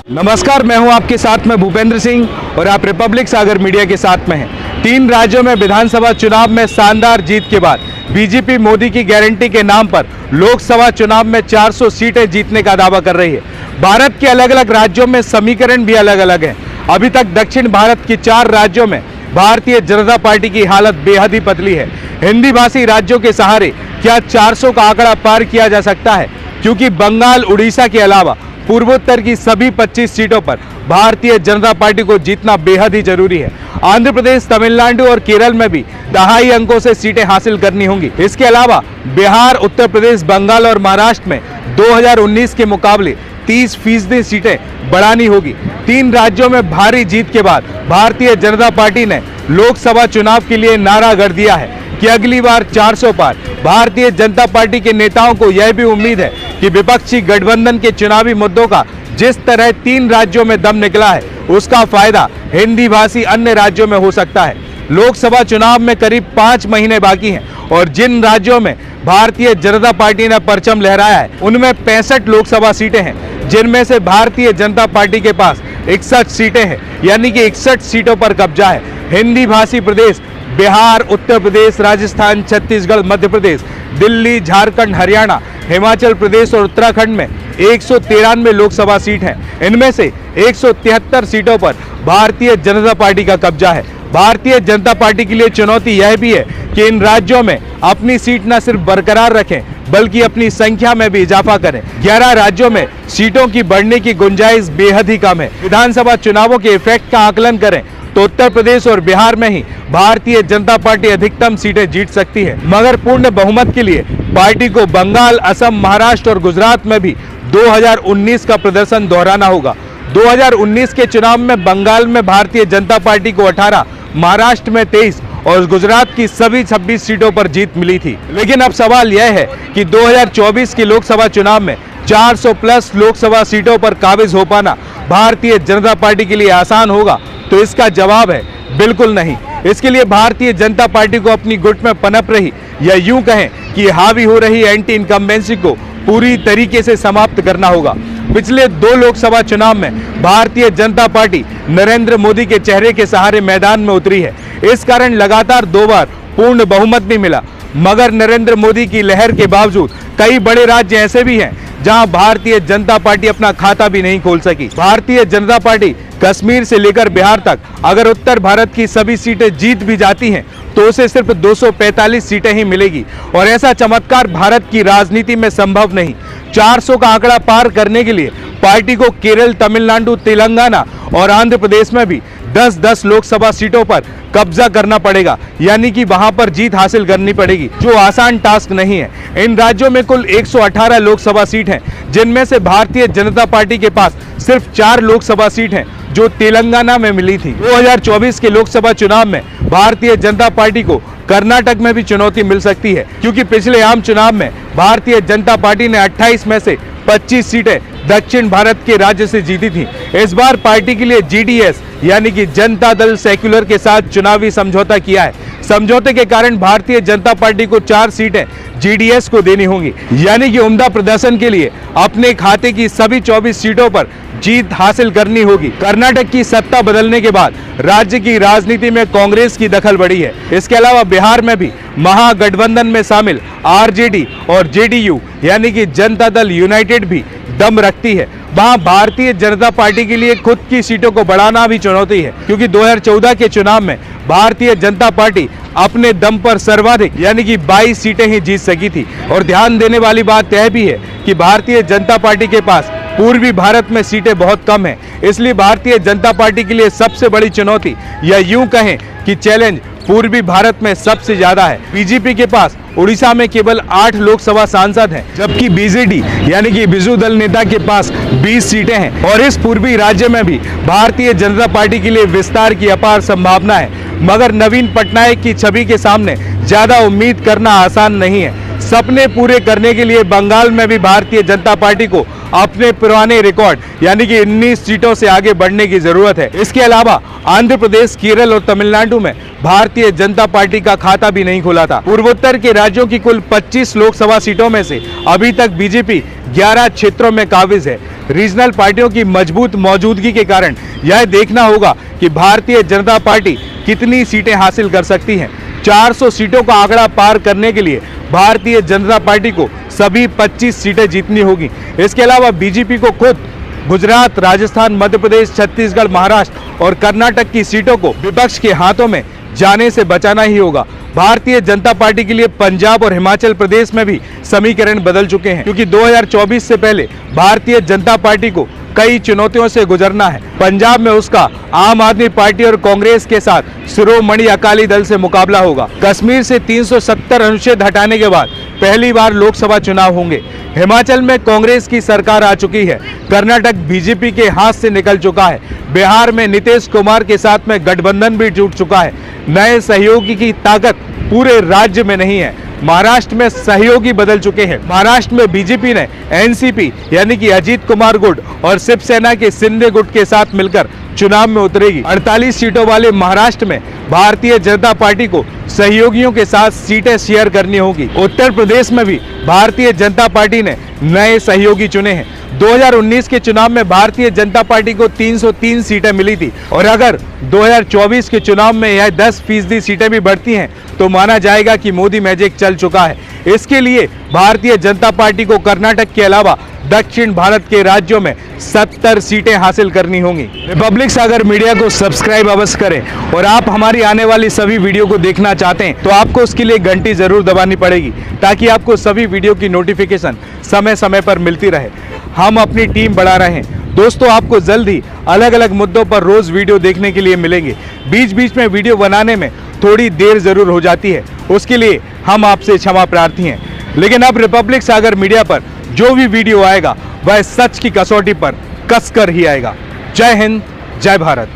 नमस्कार, मैं हूं आपके साथ में भूपेंद्र सिंह और आप रिपब्लिक सागर मीडिया के साथ में हैं। 3 राज्यों में विधानसभा चुनाव में शानदार जीत के बाद बीजेपी मोदी की गारंटी के नाम पर लोकसभा चुनाव में 400 सीटें जीतने का दावा कर रही है। भारत के अलग अलग राज्यों में समीकरण भी अलग अलग है। अभी तक दक्षिण भारत के 4 राज्यों में भारतीय जनता पार्टी की हालत बेहद ही पतली है। हिंदी भाषी राज्यों के सहारे क्या 400 का आंकड़ा पार किया जा सकता है? क्योंकि बंगाल, उड़ीसा के अलावा पूर्वोत्तर की सभी 25 सीटों पर भारतीय जनता पार्टी को जीतना बेहद ही जरूरी है। आंध्र प्रदेश, तमिलनाडु और केरल में भी दहाई अंकों से सीटें हासिल करनी होंगी। इसके अलावा बिहार, उत्तर प्रदेश, बंगाल और महाराष्ट्र में 2019 के मुकाबले 30% सीटें बढ़ानी होगी। 3 राज्यों में भारी जीत के बाद भारतीय जनता पार्टी ने लोकसभा चुनाव के लिए नारा गढ़ दिया है कि अगली बार 400 पार। भारतीय जनता पार्टी के नेताओं को यह भी उम्मीद है कि विपक्षी गठबंधन के चुनावी मुद्दों का जिस तरह 3 राज्यों में दम निकला है, उसका फायदा हिंदी भाषी अन्य राज्यों में हो सकता है। लोकसभा चुनाव में करीब 5 महीने बाकी हैं और जिन राज्यों में भारतीय जनता पार्टी ने परचम लहराया है, उनमें 65 लोकसभा सीटें हैं, जिनमें से भारतीय जनता पार्टी के पास 61 सीटें हैं, यानी कि 61 सीटों पर कब्जा है। हिंदी भाषी प्रदेश बिहार, उत्तर प्रदेश, राजस्थान, छत्तीसगढ़, मध्य प्रदेश, दिल्ली, झारखंड, हरियाणा, हिमाचल प्रदेश और उत्तराखंड में 193 लोकसभा सीट हैं। इनमें से 173 सीटों पर भारतीय जनता पार्टी का कब्जा है। भारतीय जनता पार्टी के लिए चुनौती यह भी है कि इन राज्यों में अपनी सीट न सिर्फ बरकरार रखें, बल्कि अपनी संख्या में भी इजाफा करें। 11 राज्यों में सीटों की बढ़ने की गुंजाइश बेहद ही कम है। विधानसभा चुनावों के इफेक्ट का आकलन करें तो उत्तर प्रदेश और बिहार में ही भारतीय जनता पार्टी अधिकतम सीटें जीत सकती है, मगर पूर्ण बहुमत के लिए पार्टी को बंगाल, असम, महाराष्ट्र और गुजरात में भी 2019 का प्रदर्शन दोहराना होगा। 2019 के चुनाव में बंगाल में भारतीय जनता पार्टी को 18, महाराष्ट्र में 23 और गुजरात की सभी 26 सीटों पर जीत मिली थी। लेकिन अब सवाल यह है कि 2024 के लोकसभा चुनाव में 400 प्लस लोकसभा सीटों पर काबिज हो पाना भारतीय जनता पार्टी के लिए आसान होगा? तो इसका जवाब है बिल्कुल नहीं। इसके लिए भारतीय जनता पार्टी को अपनी गुट में पनप रही या यूं कहें कि हावी हो रही एंटी इनकम्बेंसी को पूरी तरीके से समाप्त करना होगा। पिछले 2 लोकसभा चुनाव में भारतीय जनता पार्टी नरेंद्र मोदी के चेहरे के सहारे मैदान में उतरी है। इस कारण लगातार 2 बार पूर्ण बहुमत भी मिला, मगर नरेंद्र मोदी की लहर के बावजूद कई बड़े राज्य ऐसे भी हैं जहां भारतीय जनता पार्टी अपना खाता भी नहीं खोल सकी। भारतीय जनता पार्टी कश्मीर से लेकर बिहार तक अगर उत्तर भारत की सभी सीटें जीत भी जाती हैं तो उसे सिर्फ 245 सीटें ही मिलेगी और ऐसा चमत्कार भारत की राजनीति में संभव नहीं। 400 का आंकड़ा पार करने के लिए पार्टी को केरल, तमिलनाडु, तेलंगाना और आंध्र प्रदेश में भी 10-10 लोकसभा सीटों पर कब्जा करना पड़ेगा, यानी कि वहां पर जीत हासिल करनी पड़ेगी, जो आसान टास्क नहीं है। इन राज्यों में कुल 118 लोकसभा सीट हैं, जिनमें से भारतीय जनता पार्टी के पास सिर्फ 4 लोकसभा सीट हैं, जो तेलंगाना में मिली थी। 2024 के लोकसभा चुनाव में भारतीय जनता पार्टी को कर्नाटक में भी चुनौती मिल सकती है, क्योंकि पिछले आम चुनाव में भारतीय जनता पार्टी ने 28 में से 25 सीटें दक्षिण भारत के राज्य से जीती थी। इस बार पार्टी के लिए जीडीएस यानी कि जनता दल सेक्युलर के साथ चुनावी समझौता किया है। समझौते के कारण भारतीय जनता पार्टी को 4 सीटें जीडीएस को देनी होंगी, यानी कि उम्दा प्रदर्शन के लिए अपने खाते की सभी 24 सीटों पर जीत हासिल करनी होगी। कर्नाटक की सत्ता बदलने के बाद राज्य की राजनीति में कांग्रेस की दखल बढ़ी है। इसके अलावा बिहार में भी महागठबंधन में शामिल आरजेडी और जेडीयू यानी कि जनता दल यूनाइटेड भी दम रखती है। वहां भारतीय जनता पार्टी के लिए खुद की सीटों को बढ़ाना भी चुनौती है, क्योंकि 2014 के चुनाव में भारतीय जनता पार्टी अपने दम पर सर्वाधिक यानी कि 22 सीटें ही जीत सकी थी। और ध्यान देने वाली बात यह भी है कि भारतीय जनता पार्टी के पास पूर्वी भारत में सीटें बहुत कम हैं, इसलिए भारतीय जनता पार्टी के लिए सबसे बड़ी चुनौती या यूं कहें कि चैलेंज पूर्वी भारत में सबसे ज्यादा है। बीजेपी के पास उड़ीसा में केवल 8 लोकसभा सांसद हैं, जबकि बीजेडी यानी कि बिजू दल नेता के पास 20 सीटें हैं और इस पूर्वी राज्य में भी भारतीय जनता पार्टी के लिए विस्तार की अपार संभावना है, मगर नवीन पटनायक की छवि के सामने ज्यादा उम्मीद करना आसान नहीं है। सपने पूरे करने के लिए बंगाल में भी भारतीय जनता पार्टी को अपने पुराने रिकॉर्ड यानी कि 19 सीटों से आगे बढ़ने की जरूरत है। इसके अलावा आंध्र प्रदेश, केरल और तमिलनाडु में भारतीय जनता पार्टी का खाता भी नहीं खुला था। पूर्वोत्तर के राज्यों की कुल 25 लोकसभा सीटों में से अभी तक बीजेपी 11 क्षेत्रों में काबिज है। रीजनल पार्टियों की मजबूत मौजूदगी के कारण यह देखना होगा कि भारतीय जनता पार्टी कितनी सीटें हासिल कर सकती है। 400 सीटों का आंकड़ा पार करने के लिए भारतीय जनता पार्टी को सभी 25 सीटें जीतनी होगी। इसके अलावा बीजेपी को खुद गुजरात, राजस्थान, मध्य प्रदेश, छत्तीसगढ़, महाराष्ट्र और कर्नाटक की सीटों को विपक्ष के हाथों में जाने से बचाना ही होगा। भारतीय जनता पार्टी के लिए पंजाब और हिमाचल प्रदेश में भी समीकरण बदल चुके हैं, क्योंकि 2024 से पहले भारतीय जनता पार्टी को कई चुनौतियों से गुजरना है। पंजाब में उसका आम आदमी पार्टी और कांग्रेस के साथ शिरोमणि अकाली दल से मुकाबला होगा। कश्मीर से 370 अनुच्छेद हटाने के बाद पहली बार लोकसभा चुनाव होंगे। हिमाचल में कांग्रेस की सरकार आ चुकी है। कर्नाटक बीजेपी के हाथ से निकल चुका है। बिहार में नीतीश कुमार के साथ में गठबंधन भी टूट चुका है। नए सहयोगी की ताकत पूरे राज्य में नहीं है। महाराष्ट्र में सहयोगी बदल चुके हैं। महाराष्ट्र में बीजेपी ने एनसीपी यानी कि अजीत कुमार गुट और शिवसेना के शिंदे गुट के साथ मिलकर चुनाव में उतरेगी। 48 सीटों वाले महाराष्ट्र में भारतीय जनता पार्टी को सहयोगियों के साथ सीटें शेयर करनी होगी। उत्तर प्रदेश में भी भारतीय जनता पार्टी ने नए सहयोगी चुने हैं। 2019 के चुनाव में भारतीय जनता पार्टी को 303 सीटें मिली थी और अगर 2024 के चुनाव में यह 10% सीटें भी बढ़ती हैं तो माना जाएगा कि मोदी मैजिक चल चुका है। इसके लिए भारतीय जनता पार्टी को कर्नाटक के अलावा दक्षिण भारत के राज्यों में 70 सीटें हासिल करनी होंगी। रिपब्लिक सागर मीडिया को सब्सक्राइब अवश्य करें और आप हमारी आने वाली सभी वीडियो को देखना चाहते हैं तो आपको उसके लिए घंटी जरूर दबानी पड़ेगी, ताकि आपको सभी वीडियो की नोटिफिकेशन समय समय पर मिलती रहे। हम अपनी टीम बढ़ा रहे हैं दोस्तों, आपको जल्द ही अलग अलग मुद्दों पर रोज वीडियो देखने के लिए मिलेंगे। बीच बीच में वीडियो बनाने में थोड़ी देर जरूर हो जाती है, उसके लिए हम आपसे क्षमा प्रार्थी हैं। लेकिन अब रिपब्लिक सागर मीडिया पर जो भी वीडियो आएगा वह सच की कसौटी पर कसकर ही आएगा। जय हिंद, जय भारत।